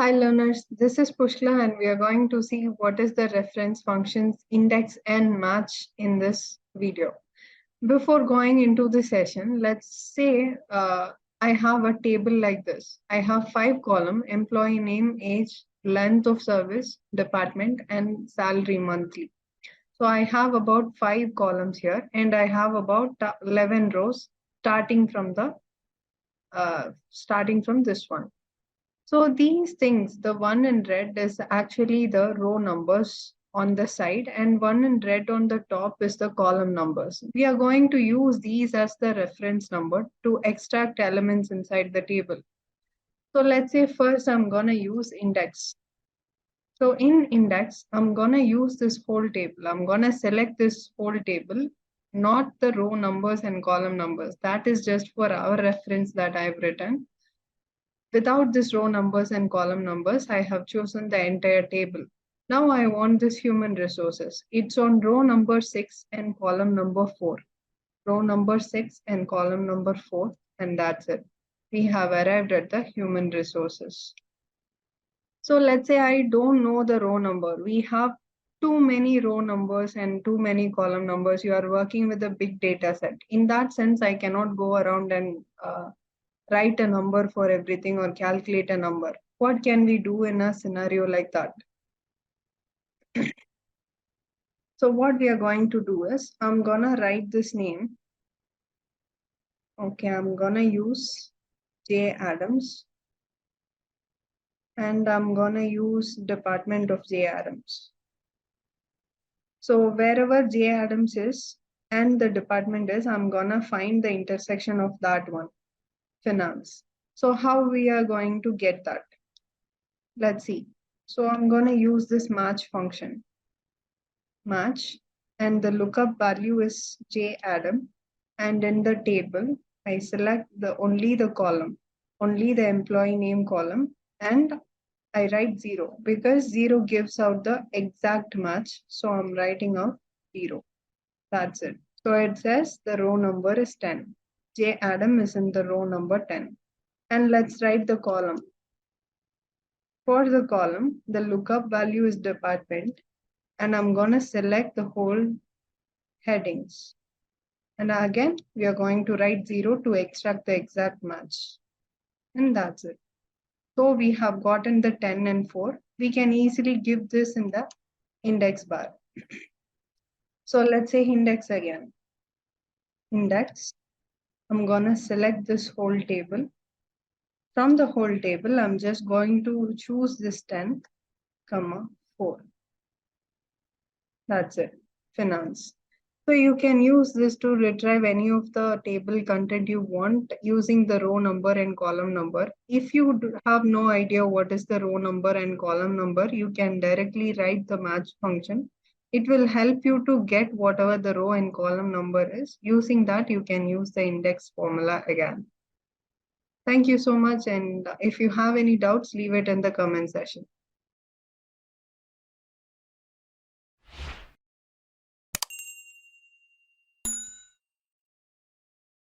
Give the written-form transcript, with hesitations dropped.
Hi learners, this is Pushla and we are going to see what is the reference functions index and match in this video. Before going into the session, let's say I have a table like this. I have 5 columns: employee name, age, length of service, department, and salary monthly. So I have about 5 columns here and I have about 11 rows starting from this one. So these things, the one in red is actually the row numbers on the side and one in red on the top is the column numbers. We are going to use these as the reference number to extract elements inside the table. So let's say first I'm going to use index. So in index, I'm going to use this whole table. I'm going to select this whole table, not the row numbers and column numbers. That is just for our reference that I've written. Without this row numbers and column numbers, I have chosen the entire table. Now I want this human resources. It's on row number 6 and column number 4. Row number 6 and column number 4, and that's it. We have arrived at the human resources. So let's say I don't know the row number. We have too many row numbers and too many column numbers. You are working with a big data set. In that sense, I cannot go around and write a number for everything or calculate a number. What can we do in a scenario like that? So what we are going to do is, I'm gonna write this name. Okay, I'm gonna use J. Adams. And I'm gonna use department of J. Adams. So wherever J. Adams is and the department is, I'm gonna find the intersection of that one, finance. So how we are going to get that? Let's see. So I'm going to use this match function. Match, and the lookup value is J. Adam. And in the table, I select only the column, only the employee name column, and I write 0 because 0 gives out the exact match. So I'm writing out 0. That's it. So it says the row number is 10. J. Adam is in the row number 10. And let's write the column. For the column, the lookup value is department, and I'm going to select the whole headings. And again, we are going to write 0 to extract the exact match. And that's it. So we have gotten the 10 and 4. We can easily give this in the index bar. So let's say index again. Index. I'm going to select this whole table. From the whole table, I'm just going to choose this 10, 4. That's it, finance. So you can use this to retrieve any of the table content you want using the row number and column number. If you have no idea what is the row number and column number, you can directly write the match function. It will help you to get whatever the row and column number is. Using that, you can use the index formula again. Thank you so much. And if you have any doubts, leave it in the comment section.